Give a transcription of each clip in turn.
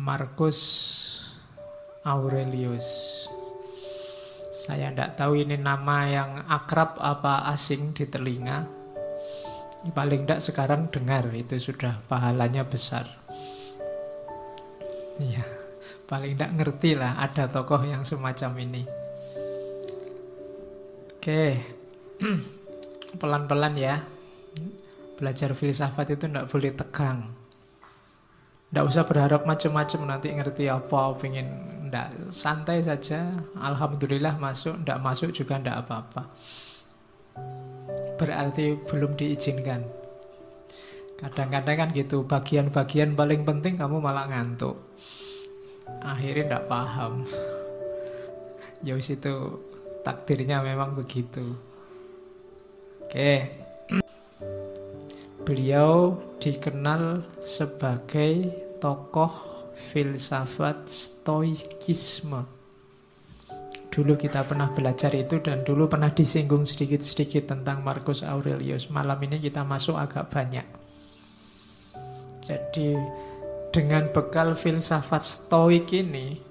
Marcus Aurelius. Saya tidak tahu ini nama yang akrab apa asing di telinga. Paling tidak sekarang dengar, itu sudah pahalanya besar. Ya, paling tidak ngerti lah ada tokoh yang semacam ini. Oke, pelan-pelan ya. Belajar filsafat itu tidak boleh tegang. Tidak usah berharap macam-macam nanti ngerti apa, pengen tidak, santai saja. Alhamdulillah masuk, tidak masuk juga tidak apa-apa. Berarti belum diizinkan. Kadang-kadang kan gitu, bagian-bagian paling penting kamu malah ngantuk. Akhirnya tidak paham. Ya wis, itu takdirnya memang begitu. Oke. Beliau dikenal sebagai tokoh filsafat stoikisme. Dulu kita pernah belajar itu dan dulu pernah disinggung sedikit-sedikit tentang Marcus Aurelius. Malam ini kita masuk agak banyak. Jadi dengan bekal filsafat stoik ini,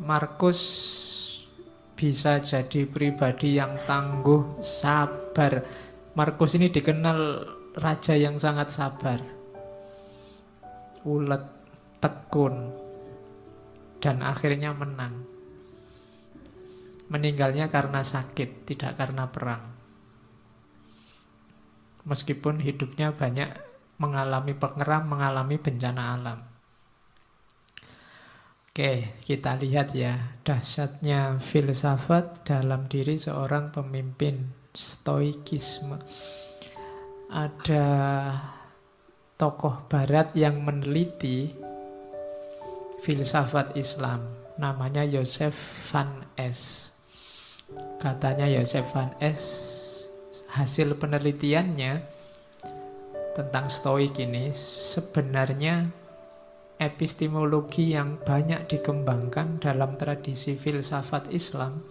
Marcus bisa jadi pribadi yang tangguh, sabar. Marcus ini dikenal raja yang sangat sabar, ulet, tekun, dan akhirnya menang. Meninggalnya karena sakit, tidak karena perang. Meskipun hidupnya banyak mengalami pengeram, mengalami bencana alam. Oke, kita lihat ya dahsyatnya filsafat dalam diri seorang pemimpin stoikisme. Ada tokoh barat yang meneliti filsafat Islam, namanya Joseph van Es. Katanya Joseph van Es, hasil penelitiannya tentang stoik ini, sebenarnya epistemologi yang banyak dikembangkan dalam tradisi filsafat Islam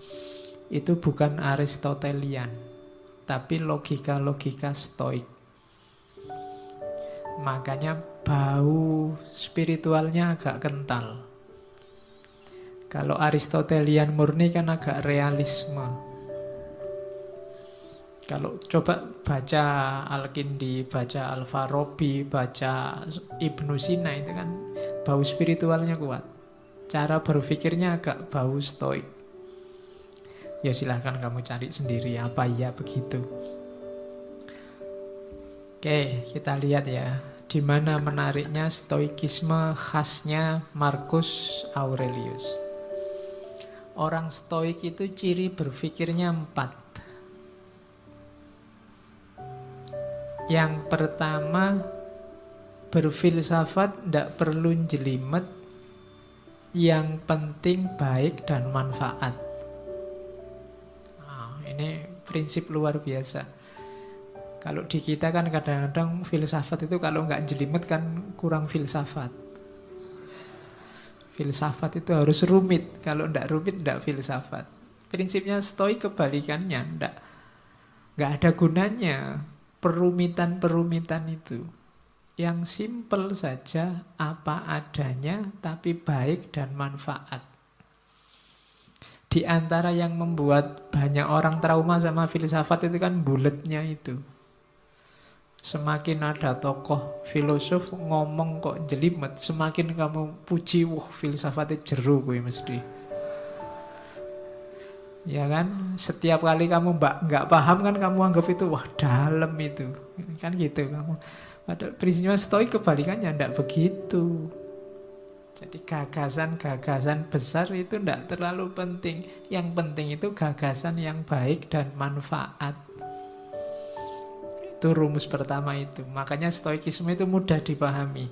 itu bukan Aristotelian, tapi logika-logika stoik. Makanya bau spiritualnya agak kental. Kalau Aristotelian murni kan agak realisme. Kalau coba baca Al-Kindi, baca Al-Farabi, baca Ibnu Sina, itu kan bau spiritualnya kuat. Cara berpikirnya agak bau stoik. Ya silahkan kamu cari sendiri apa ya begitu. Oke, kita lihat ya, di mana menariknya stoikisme khasnya Marcus Aurelius. Orang stoik itu ciri berpikirnya 4. Yang pertama, berfilsafat tidak perlu jelimet, yang penting baik dan manfaat. Nah, ini prinsip luar biasa. Kalau di kita kan kadang-kadang filsafat itu kalau nggak jelimet kan kurang filsafat. Filsafat itu harus rumit. Kalau tidak rumit, tidak filsafat. Prinsipnya stoik kebalikannya. Nggak ada gunanya perumitan-perumitan itu. Yang simpel saja, apa adanya, tapi baik dan manfaat. Di antara yang membuat banyak orang trauma sama filsafat itu kan buletnya itu. Semakin ada tokoh filosof ngomong kok jelimet, semakin kamu puji, wah filsafatnya jeru gue mesti. Ya kan, setiap kali kamu nggak paham kan kamu anggap itu wah dalam itu, kan gitu kamu. Padahal prinsipnya stoik kebalikannya, tidak begitu. Jadi gagasan-gagasan besar itu tidak terlalu penting. Yang penting itu gagasan yang baik dan manfaat. Itu rumus pertama itu. Makanya stoikisme itu mudah dipahami.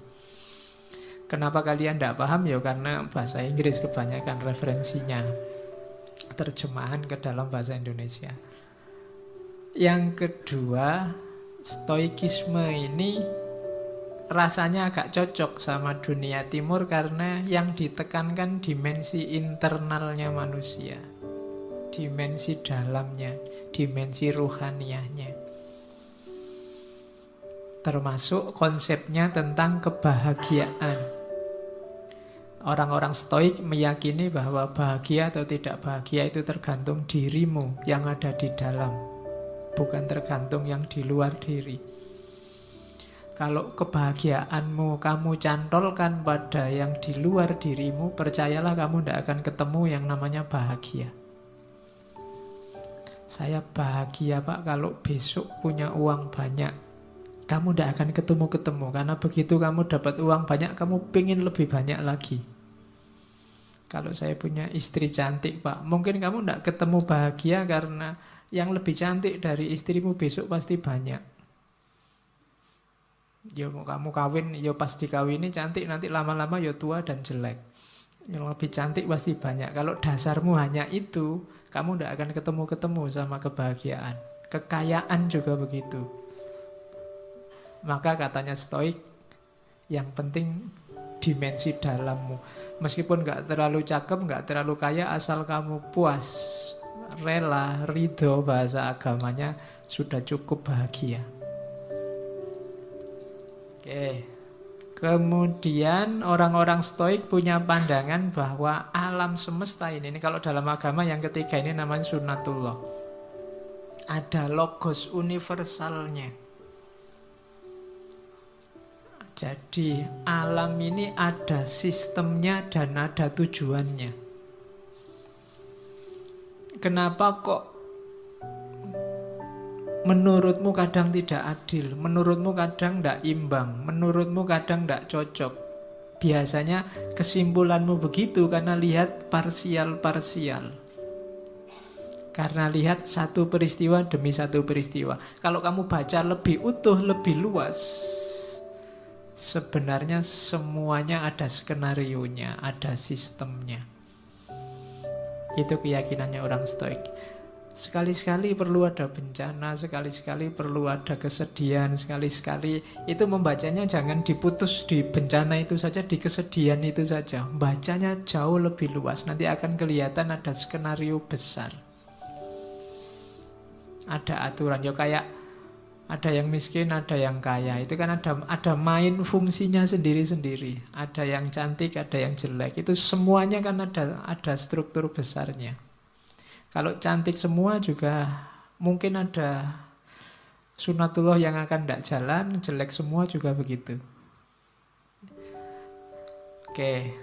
Kenapa kalian tidak paham? Ya karena bahasa Inggris kebanyakan referensinya, terjemahan ke dalam bahasa Indonesia. Yang kedua, stoikisme ini rasanya agak cocok sama dunia timur karena yang ditekankan dimensi internalnya manusia, dimensi dalamnya, dimensi ruhaniahnya. Termasuk konsepnya tentang kebahagiaan. Orang-orang stoik meyakini bahwa bahagia atau tidak bahagia itu tergantung dirimu yang ada di dalam, bukan tergantung yang di luar diri. Kalau kebahagiaanmu kamu cantolkan pada yang di luar dirimu, percayalah kamu tidak akan ketemu yang namanya bahagia. Saya bahagia Pak kalau besok punya uang banyak. Kamu tidak akan ketemu-ketemu, karena begitu kamu dapat uang banyak, kamu pengen lebih banyak lagi. Kalau saya punya istri cantik Pak, mungkin kamu tidak ketemu bahagia karena yang lebih cantik dari istrimu besok pasti banyak. Ya mau kamu kawin, ya pas dikawini cantik, nanti lama-lama ya tua dan jelek. Yang lebih cantik pasti banyak. Kalau dasarmu hanya itu, kamu tidak akan ketemu-ketemu sama kebahagiaan. Kekayaan juga begitu. Maka katanya stoik, yang penting dimensi dalammu. Meskipun gak terlalu cakep, gak terlalu kaya, asal kamu puas, rela, ridho, bahasa agamanya, sudah cukup bahagia. Oke. Kemudian orang-orang stoik punya pandangan bahwa alam semesta ini kalau dalam agama yang ketiga ini namanya sunnatullah. Ada logos universalnya. Jadi alam ini ada sistemnya dan ada tujuannya. Kenapa kok menurutmu kadang tidak adil, menurutmu kadang tidak imbang, menurutmu kadang tidak cocok? Biasanya kesimpulanmu begitu karena lihat parsial-parsial. Karena lihat satu peristiwa demi satu peristiwa. Kalau kamu baca lebih utuh, lebih luas, sebenarnya semuanya ada skenarionya, ada sistemnya. Itu keyakinannya orang stoik. Sekali-sekali perlu ada bencana, sekali-sekali perlu ada kesedihan, sekali-sekali itu membacanya jangan diputus di bencana itu saja, di kesedihan itu saja. Bacanya jauh lebih luas, nanti akan kelihatan ada skenario besar. Ada aturan, ya kayak ada yang miskin, ada yang kaya. Itu kan ada main fungsinya sendiri-sendiri. Ada yang cantik, ada yang jelek. Itu semuanya kan ada struktur besarnya. Kalau cantik semua juga mungkin ada sunnatullah yang akan tidak jalan, jelek semua juga begitu. Oke,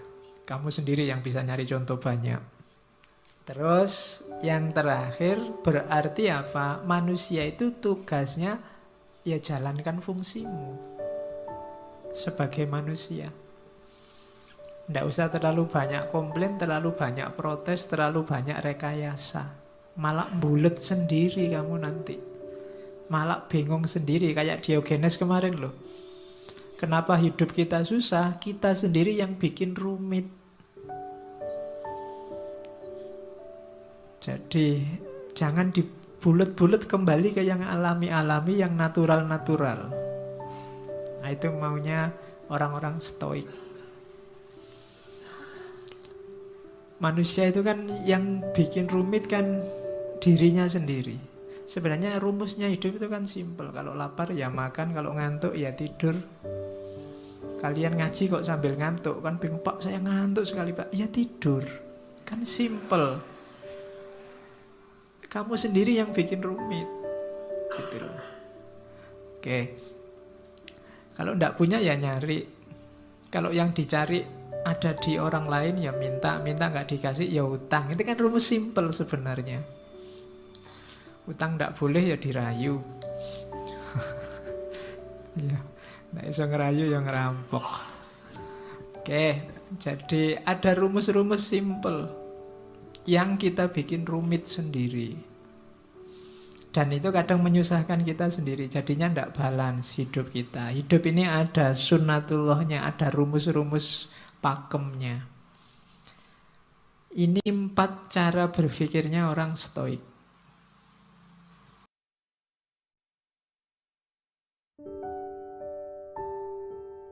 kamu sendiri yang bisa nyari contoh banyak. Terus yang terakhir berarti apa? Manusia itu tugasnya ya jalankan fungsimu sebagai manusia. Tidak usah terlalu banyak komplain, terlalu banyak protes, terlalu banyak rekayasa. Malah bulet sendiri kamu nanti. Malah bingung sendiri kayak Diogenes kemarin loh. Kenapa hidup kita susah? Kita sendiri yang bikin rumit. Jadi jangan dibulet-bulet, kembali ke yang alami-alami, yang natural-natural. Nah itu maunya orang-orang stoik. Manusia itu kan yang bikin rumit kan dirinya sendiri. Sebenarnya rumusnya hidup itu kan simpel. Kalau lapar ya makan, kalau ngantuk ya tidur. Kalian ngaji kok sambil ngantuk? Kan bingung, Pak saya ngantuk sekali Pak. Ya tidur. Kan simpel. Kamu sendiri yang bikin rumit. Gitu loh. Oke. Kalau enggak punya ya nyari. Kalau yang dicari ada di orang lain ya minta nggak dikasih ya utang. Itu kan rumus simpel sebenarnya. Utang nggak boleh ya dirayu. Ya, nggak bisa ngerayu ya ngerampok. Oke, jadi ada rumus-rumus simpel yang kita bikin rumit sendiri. Dan itu kadang menyusahkan kita sendiri. Jadinya nggak balance hidup kita. Hidup ini ada sunnatullahnya, ada rumus-rumus pakemnya. Ini 4 cara berpikirnya orang stoik.